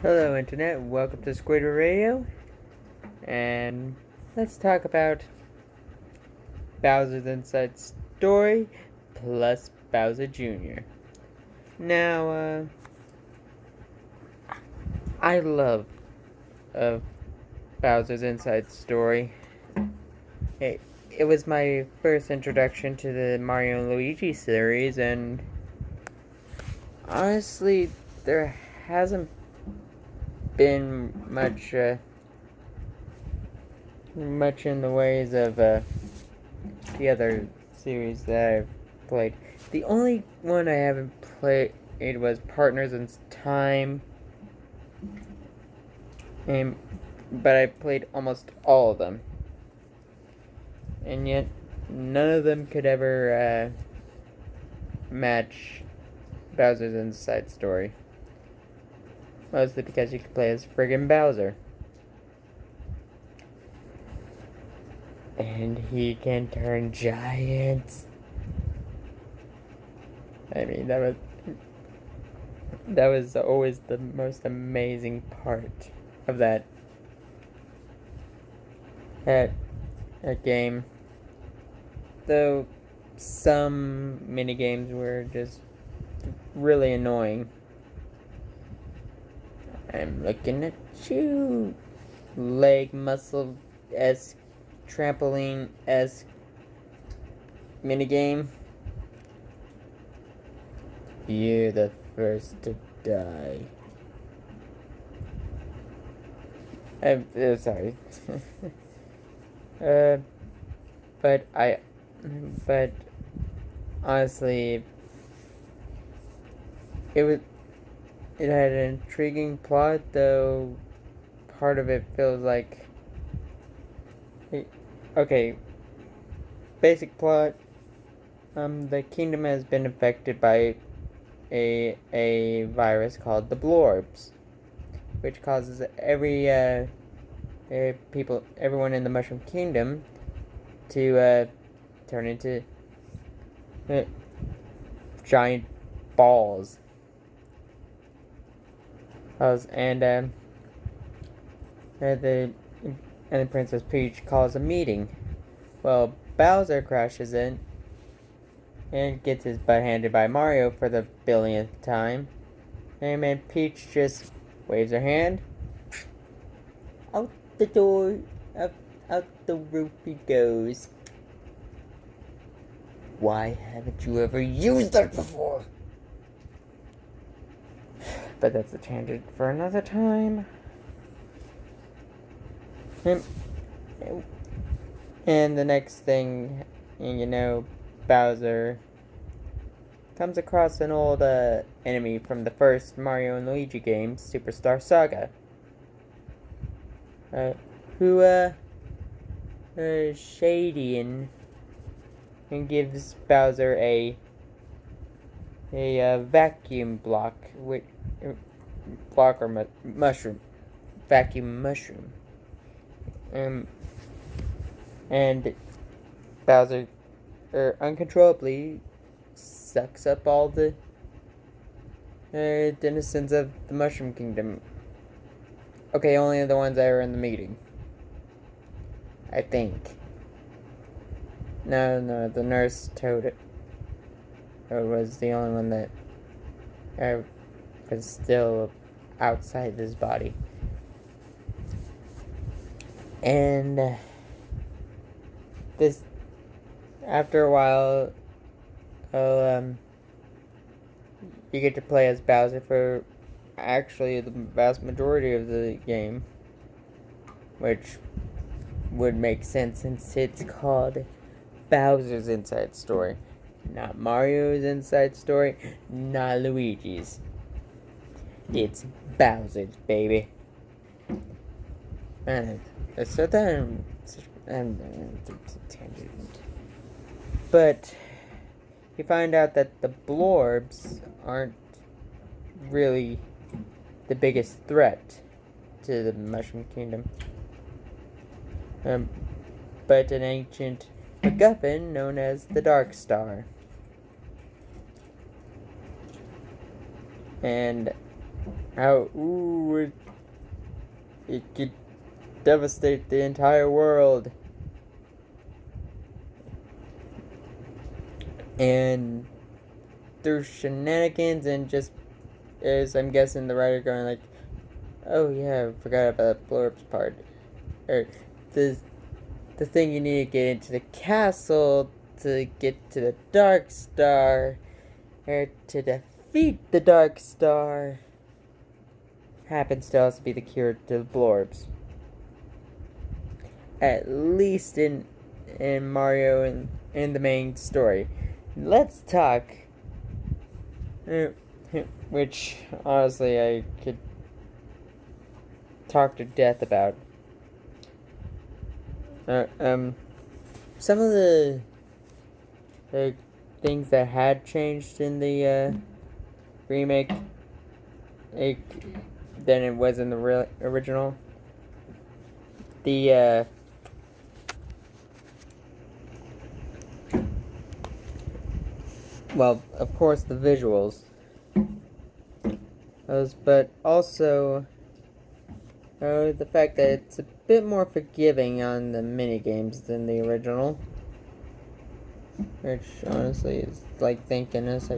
Hello, Internet. Welcome to Squidward Radio. And let's talk about Bowser's Inside Story plus Bowser Jr. Now, I love Bowser's Inside Story. It was my first introduction to the Mario and Luigi series, and honestly, there hasn't been much in the ways of the other series that I've played. The only one I haven't played was Partners in Time, but I played almost all of them, and yet none of them could ever match Bowser's Inside Story. Mostly because you could play as friggin' Bowser. And he can turn giants. I mean, that was always the most amazing part of that game. Though some mini games were just really annoying. I'm looking at you, leg muscle-esque, trampoline-esque minigame. You're the first to die. I'm sorry. But honestly, it had an intriguing plot, though part of it feels like... Okay, basic plot. The kingdom has been affected by a virus called the Blorbs, which causes everyone in the Mushroom Kingdom to turn into giant balls. And the Princess Peach calls a meeting. Well, Bowser crashes in and gets his butt handed by Mario for the billionth time. And then Peach just waves her hand. Out the door, out the roof he goes. Why haven't you ever used that before? But that's a tangent for another time. And the next thing, Bowser comes across an old enemy from the first Mario and Luigi game, Superstar Saga, who is shady and gives Bowser a vacuum block or mushroom, vacuum mushroom, and Bowser uncontrollably sucks up all the denizens of the Mushroom Kingdom. Okay, only the ones that were in the meeting, I think. No, the nurse Toad was the only one that was still outside his body. And this, after a while, you get to play as Bowser for actually the vast majority of the game, which would make sense since it's called Bowser's Inside Story, not Mario's Inside Story, not Luigi's. It's Bowser's, baby. And so then, tangent. But you find out that the Blorbs aren't really the biggest threat to the Mushroom Kingdom, but an ancient MacGuffin known as the Dark Star. And how it could devastate the entire world. And through shenanigans and just as I'm guessing the writer going like, oh yeah, I forgot about the blurbs part. Or the thing you need to get into the castle to get to the Dark Star, or to defeat the Dark Star, happens to also be the cure to the blurbs. At least in Mario and in the main story. Let's talk, which honestly I could talk to death about. Some of the things that had changed in the remake than it was in the original. The well, of course, the visuals. But also the fact that it's a bit more forgiving on the mini games than the original. Which honestly is like, thank goodness. I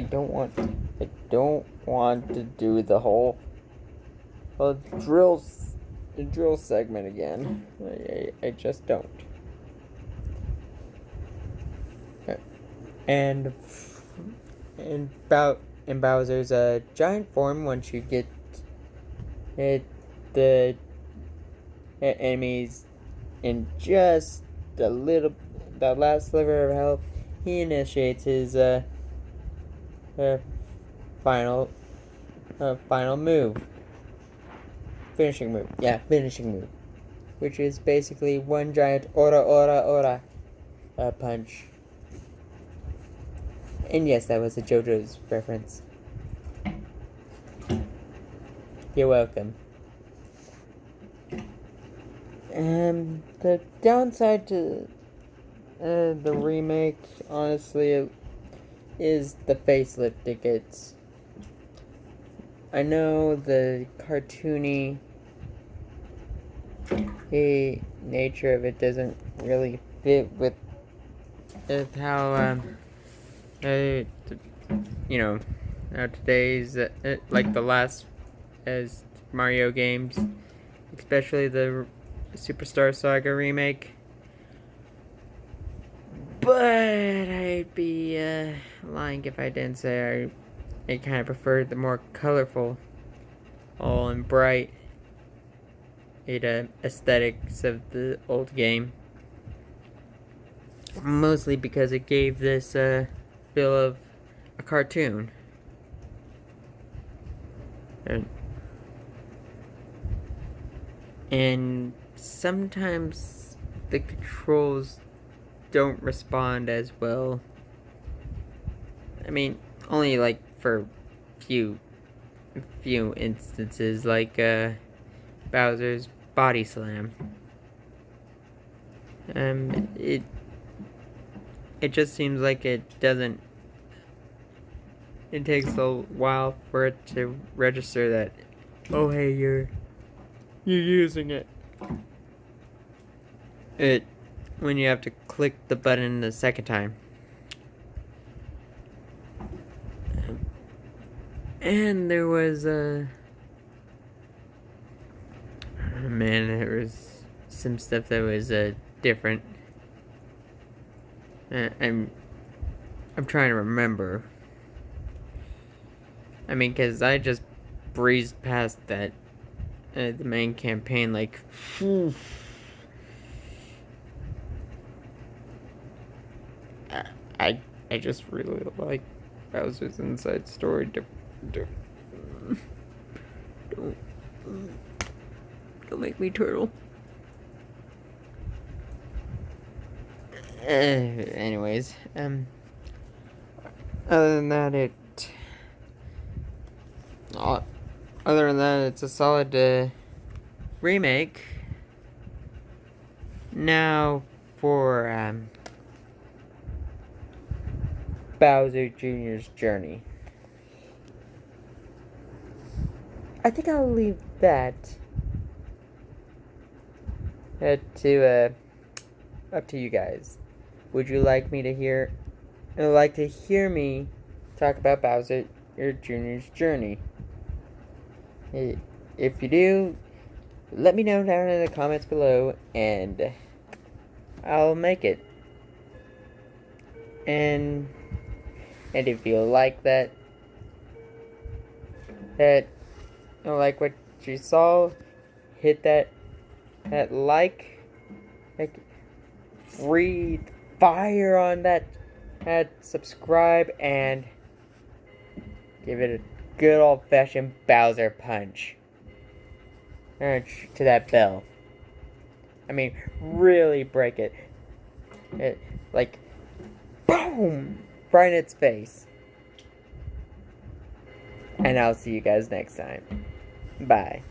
don't want to do the whole drill segment again. I just don't. And in Bowser's giant form, once you get the enemies in just the last sliver of health, he initiates his final move. Finishing move. Which is basically one giant ora punch. And yes, that was a JoJo's reference. You're welcome. The downside to the remake, honestly, is the facelift it gets. I know the cartoony nature of it doesn't really fit with how today's like the last as Mario games, especially the Superstar Saga remake. But I'd be lying if I didn't say I kind of preferred the more colorful, all and bright aesthetics of the old game. Mostly because it gave this feel of a cartoon. And sometimes the controls don't respond as well. I mean, only like for few instances, like Bowser's body slam. It just seems like it doesn't. It takes a while for it to register that, oh hey, you're using it. When you have to click the button the second time. And there was there was some stuff that was different. I'm trying to remember. I mean, because I just breezed past that the main campaign like. I just really like Bowser's Inside Story. Don't make me turtle. Anyways, other than that, it's a solid remake. Now for Bowser Jr.'s journey. I think I'll leave that to up to you guys. Would you like me to hear me talk about Bowser Jr.'s journey? If you do, let me know down in the comments below, and I'll make it. And if you like that like what you saw, hit that like breathe fire on that subscribe, and give it a good old-fashioned Bowser punch to that bell. I mean, really break it. Like, boom, right in its face. And I'll see you guys next time. Bye.